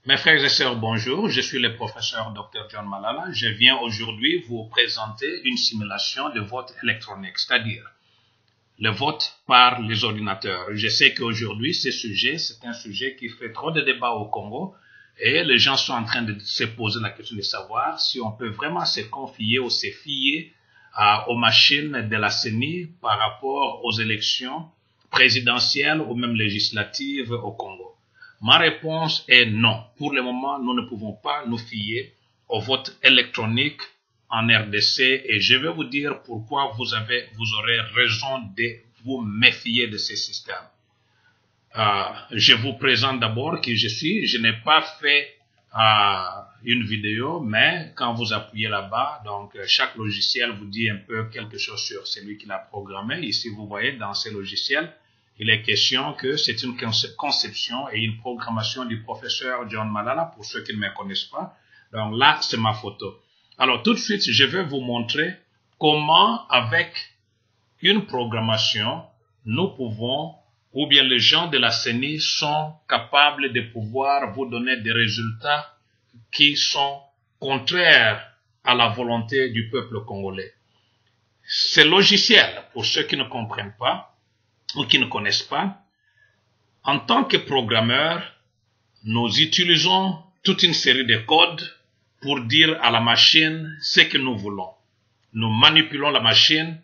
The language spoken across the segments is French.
Mes frères et sœurs, bonjour. Je suis le professeur Dr. John Malala. Je viens aujourd'hui vous présenter une simulation de vote électronique, c'est-à-dire le vote par les ordinateurs. Je sais qu'aujourd'hui, c'est un sujet qui fait trop de débats au Congo et les gens sont en train de se poser la question de savoir si on peut vraiment se confier ou se fier aux machines de la CENI par rapport aux élections présidentielles ou même législatives au Congo. Ma réponse est non. Pour le moment, nous ne pouvons pas nous fier au vote électronique en RDC et je vais vous dire pourquoi vous aurez raison de vous méfier de ces systèmes. Je vous présente d'abord qui je suis. Je n'ai pas fait une vidéo, mais quand vous appuyez là-bas, donc chaque logiciel vous dit un peu quelque chose sur celui qui l'a programmé. Ici, vous voyez dans ces logiciels, il est question que c'est une conception et une programmation du professeur John Malala, pour ceux qui ne me connaissent pas. Donc là, c'est ma photo. Alors tout de suite, je vais vous montrer comment, avec une programmation, nous pouvons, ou bien les gens de la CENI sont capables de pouvoir vous donner des résultats qui sont contraires à la volonté du peuple congolais. Ces logiciels, pour ceux qui ne comprennent pas, ou qui ne connaissent pas, en tant que programmeurs, nous utilisons toute une série de codes pour dire à la machine ce que nous voulons. Nous manipulons la machine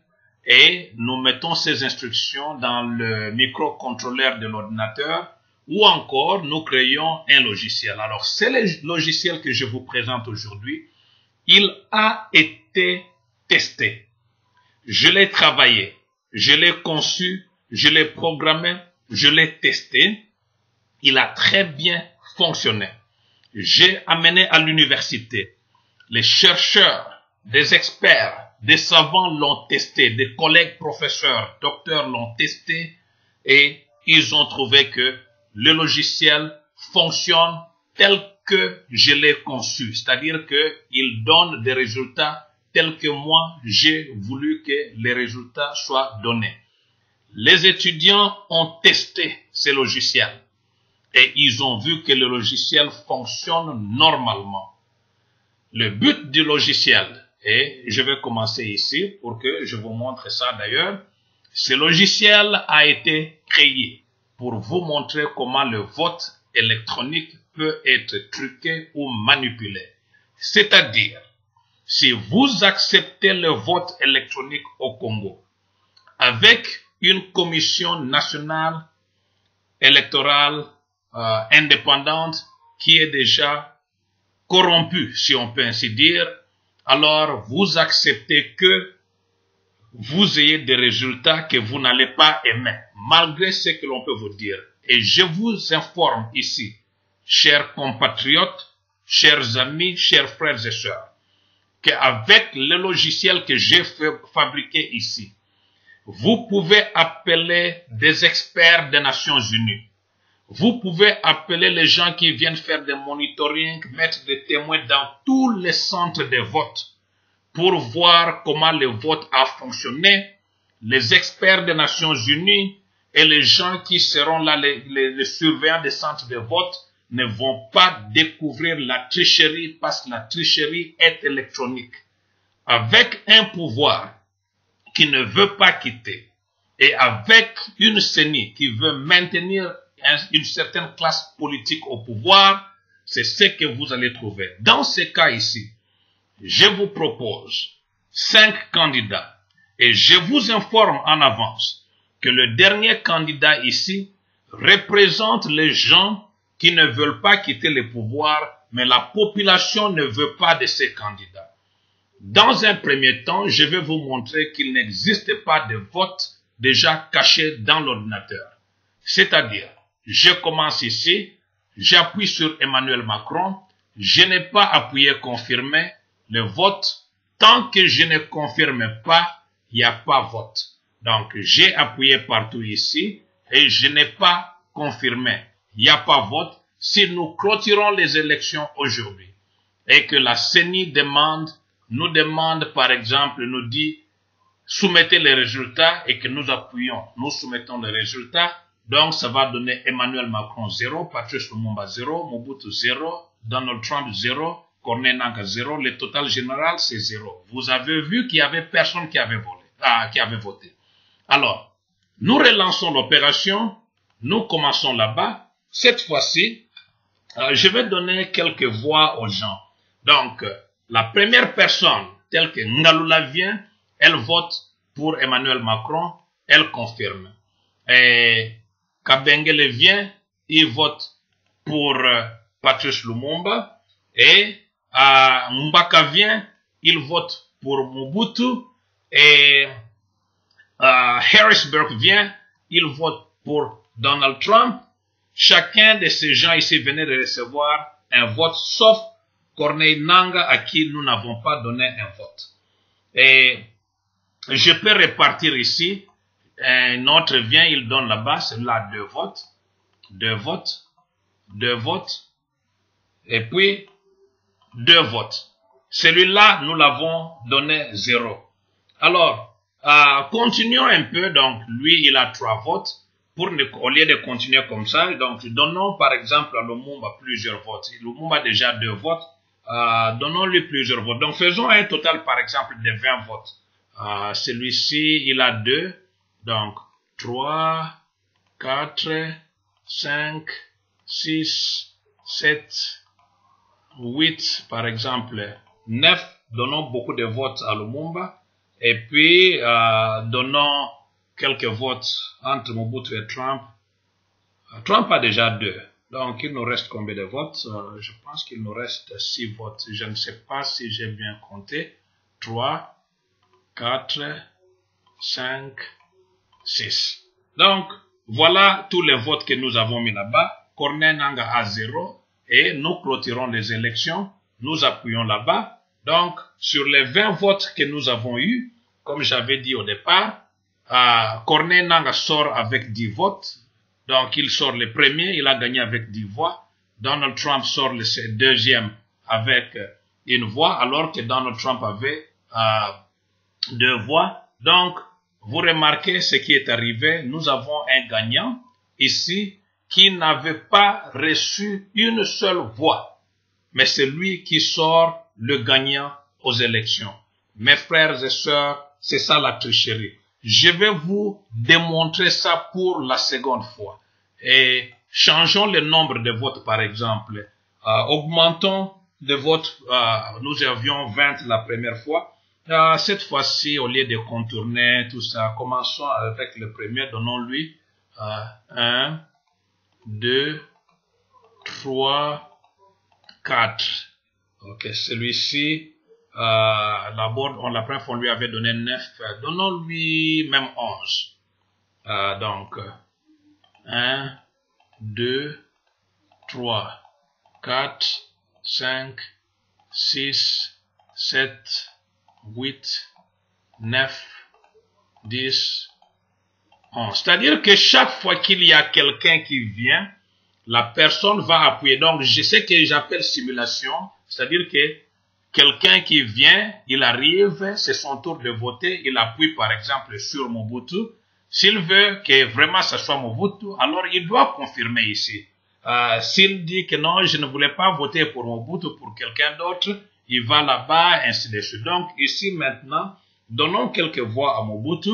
et nous mettons ces instructions dans le microcontrôleur de l'ordinateur ou encore nous créons un logiciel. Alors, c'est le logiciel que je vous présente aujourd'hui. Il a été testé. Je l'ai travaillé. Je l'ai conçu. Je l'ai programmé, je l'ai testé, il a très bien fonctionné. J'ai amené à l'université, les chercheurs, des experts, des savants l'ont testé, des collègues professeurs, docteurs l'ont testé et ils ont trouvé que le logiciel fonctionne tel que je l'ai conçu, c'est-à-dire qu'il donne des résultats tels que moi j'ai voulu que les résultats soient donnés. Les étudiants ont testé ces logiciels et ils ont vu que le logiciel fonctionne normalement. Le but du logiciel, et je vais commencer ici pour que je vous montre ça d'ailleurs, ce logiciel a été créé pour vous montrer comment le vote électronique peut être truqué ou manipulé. C'est-à-dire, si vous acceptez le vote électronique au Congo avec une commission nationale électorale indépendante qui est déjà corrompue, si on peut ainsi dire, alors vous acceptez que vous ayez des résultats que vous n'allez pas aimer, malgré ce que l'on peut vous dire. Et je vous informe ici, chers compatriotes, chers amis, chers frères et sœurs, qu'avec le logiciel que j'ai fabriqué ici, vous pouvez appeler des experts des Nations Unies. Vous pouvez appeler les gens qui viennent faire des monitoring, mettre des témoins dans tous les centres de vote pour voir comment le vote a fonctionné. Les experts des Nations Unies et les gens qui seront là, les surveillants des centres de vote, ne vont pas découvrir la tricherie parce que la tricherie est électronique. Avec un pouvoir qui ne veut pas quitter, et avec une CENI qui veut maintenir une certaine classe politique au pouvoir, c'est ce que vous allez trouver. Dans ce cas ici, je vous propose 5 candidats, et je vous informe en avance que le dernier candidat ici représente les gens qui ne veulent pas quitter le pouvoir, mais la population ne veut pas de ces candidats. Dans un premier temps, je vais vous montrer qu'il n'existe pas de vote déjà caché dans l'ordinateur. C'est-à-dire, je commence ici, j'appuie sur Emmanuel Macron, je n'ai pas appuyé confirmer le vote. Tant que je ne confirme pas, il n'y a pas vote. Donc, j'ai appuyé partout ici et je n'ai pas confirmé. Il n'y a pas vote. Si nous clôturons les élections aujourd'hui et que la CENI nous demande par exemple, nous dit soumettez les résultats et que nous appuyons, nous soumettons les résultats, Donc, ça va donner Emmanuel Macron 0, Patrice Lumumba 0, Mobutu 0, Donald Trump 0, Corneille Nangaa 0. Le total général, c'est 0. Vous avez vu qu'il y avait personne qui avait voté. Alors, nous relançons l'opération. Nous commençons là-bas. Cette fois-ci, je vais donner quelques voix aux gens. Donc, la première personne, telle que Ngalula vient, elle vote pour Emmanuel Macron, elle confirme. Et Kabengele vient, il vote pour Patrice Lumumba. Et Mbaka vient, il vote pour Mobutu. Et Harrisburg vient, il vote pour Donald Trump. Chacun de ces gens ici venait de recevoir un vote, sauf Corneille Nangaa à qui nous n'avons pas donné un vote. Et je peux répartir ici. Un autre vient, il donne là-bas, c'est là 2 votes, 2 votes, 2 votes, et puis 2 votes. Celui-là, nous l'avons donné 0. Alors, continuons un peu. Donc, lui, il a 3 votes. Au lieu de continuer comme ça, donc donnons par exemple à Lumumba plusieurs votes. Lumumba a déjà 2 votes. Donnons-lui plusieurs votes. Donc, faisons un total par exemple de 20 votes. Celui-ci, il a 2. Donc, 3, 4, 5, 6, 7, 8, par exemple, 9. Donnons beaucoup de votes à Lumumba. Et puis, donnons quelques votes entre Mobutu et Trump. Trump a déjà 2. Donc, il nous reste combien de votes? Je pense qu'il nous reste 6 votes. Je ne sais pas si j'ai bien compté. 3, 4, 5, 6. Donc, voilà tous les votes que nous avons mis là-bas. Corneille Nangaa a 0. Et nous clôturons les élections. Nous appuyons là-bas. Donc, sur les 20 votes que nous avons eus, comme j'avais dit au départ, Corneille Nangaa sort avec 10 votes. Donc, il sort le premier, il a gagné avec 10 voix. Donald Trump sort le deuxième avec 1 voix, alors que Donald Trump avait 2 voix. Donc, vous remarquez ce qui est arrivé. Nous avons un gagnant ici qui n'avait pas reçu une seule voix. Mais c'est lui qui sort le gagnant aux élections. Mes frères et sœurs, c'est ça la tricherie. Je vais vous démontrer ça pour la seconde fois. Et changeons le nombre de votes par exemple. Augmentons de votes. Nous avions 20 la première fois. Cette fois-ci, au lieu de contourner tout ça, commençons avec le premier. Donnons-lui 1, 2, 3, 4. Ok, celui-ci, d'abord, la première fois, on lui avait donné 9. Donnons-lui même 11. Donc, 1, 2, 3, 4, 5, 6, 7, 8, 9, 10, 11. C'est-à-dire que chaque fois qu'il y a quelqu'un qui vient, la personne va appuyer. Donc, je sais que j'appelle simulation. C'est-à-dire que quelqu'un qui vient, il arrive, c'est son tour de voter, il appuie par exemple sur Mobutu. S'il veut que vraiment ce soit Mobutu, alors il doit confirmer ici. S'il dit que non, je ne voulais pas voter pour Mobutu, pour quelqu'un d'autre, il va là-bas, ainsi de suite. Donc, ici maintenant, donnons quelques voix à Mobutu.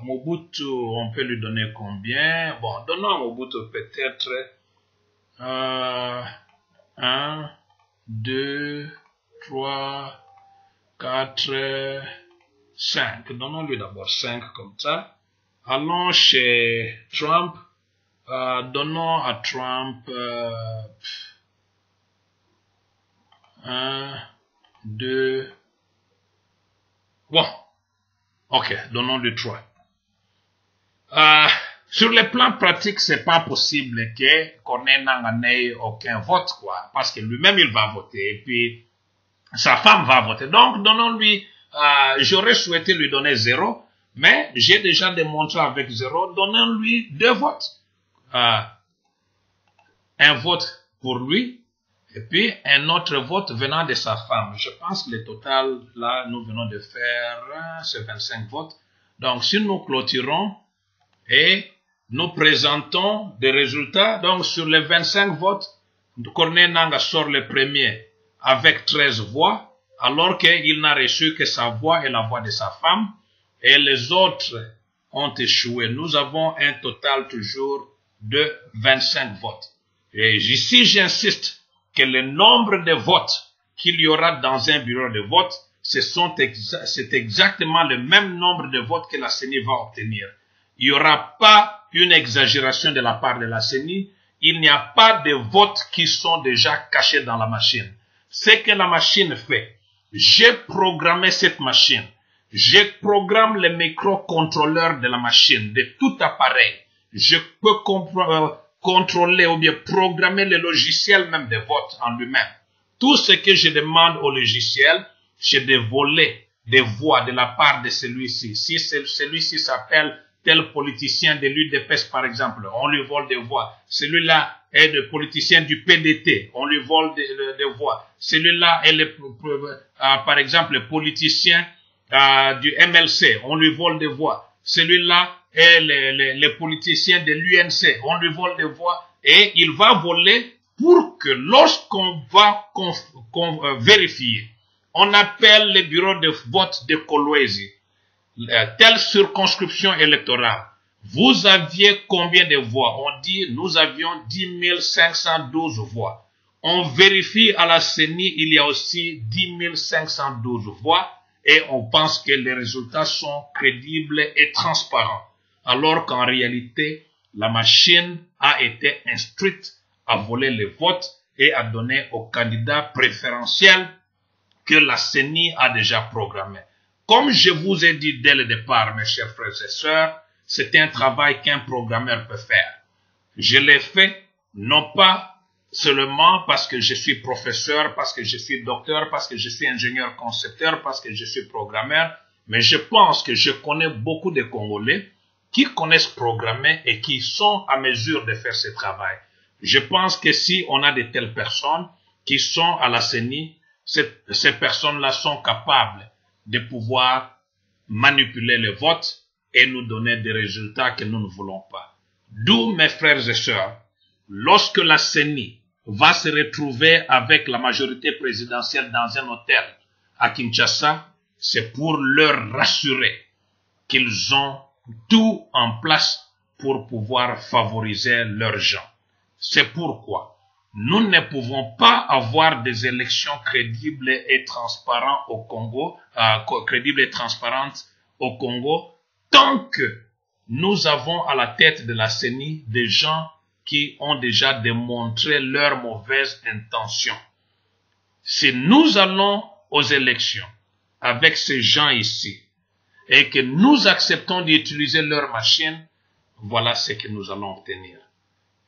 Mobutu, on peut lui donner combien? Bon, donnons à Mobutu peut-être 1, 2, 3, 4, 5. Donnons-lui d'abord 5 comme ça. Allons chez Trump. Donnons à Trump 1, 2. Bon. Ok, donnons-lui 3. Sur le plan pratique, c'est pas possible que Corneille Nangaa n'ait aucun vote, quoi. Parce que lui-même, il va voter. Et puis, sa femme va voter. Donc, donnons-lui, j'aurais souhaité lui donner 0. Mais, j'ai déjà démontré avec 0. Donnons-lui 2 votes. Un vote pour lui. Et puis, un autre vote venant de sa femme. Je pense que le total, là, nous venons de faire, c'est 25 votes. Donc, si nous clôturons et nous présentons des résultats. Donc, sur les 25 votes, Corneille Nangaa sort le premier avec 13 voix, alors qu'il n'a reçu que sa voix et la voix de sa femme, et les autres ont échoué. Nous avons un total toujours de 25 votes. Et ici, j'insiste que le nombre de votes qu'il y aura dans un bureau de vote, c'est exactement le même nombre de votes que la CENI va obtenir. Il n'y aura pas une exagération de la part de la CENI. Il n'y a pas de votes qui sont déjà cachés dans la machine. Ce que la machine fait, j'ai programmé cette machine. Je programme les microcontrôleurs de la machine, de tout appareil. Je peux contrôler ou bien programmer le logiciel même de vote en lui-même. Tout ce que je demande au logiciel, c'est de voler des voix de la part de celui-ci. Si celui-ci s'appelle tel politicien de l'UDPS par exemple, on lui vole des voix. Celui-là est le politicien du PDT, on lui vole des voix. Celui-là est par exemple le politicien du MLC, on lui vole des voix. Celui-là est le politicien de l'UNC, on lui vole des voix et il va voler pour que lorsqu'on va vérifier, on appelle le bureau de vote de Kolwezi, telle circonscription électorale. Vous aviez combien de voix? On dit nous avions 10 512 voix. On vérifie à la CENI, il y a aussi 10 512 voix et on pense que les résultats sont crédibles et transparents. Alors qu'en réalité, la machine a été instruite à voler les votes et à donner aux candidats préférentiels que la CENI a déjà programmé. Comme je vous ai dit dès le départ, mes chers frères et sœurs, c'est un travail qu'un programmeur peut faire. Je l'ai fait, non pas seulement parce que je suis professeur, parce que je suis docteur, parce que je suis ingénieur concepteur, parce que je suis programmeur, mais je pense que je connais beaucoup de Congolais qui connaissent programmer et qui sont à mesure de faire ce travail. Je pense que si on a de telles personnes qui sont à la CENI, ces personnes-là sont capables de pouvoir manipuler le vote et nous donner des résultats que nous ne voulons pas. D'où, mes frères et sœurs, lorsque la CENI va se retrouver avec la majorité présidentielle dans un hôtel à Kinshasa, c'est pour leur rassurer qu'ils ont tout en place pour pouvoir favoriser leurs gens. C'est pourquoi nous ne pouvons pas avoir des élections crédibles et transparentes au Congo, tant que nous avons à la tête de la CENI des gens qui ont déjà démontré leurs mauvaises intentions. Si nous allons aux élections avec ces gens ici et que nous acceptons d'utiliser leur machine, voilà ce que nous allons obtenir.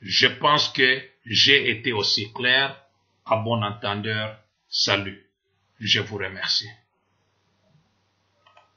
Je pense que j'ai été aussi clair. À bon entendeur, salut. Je vous remercie.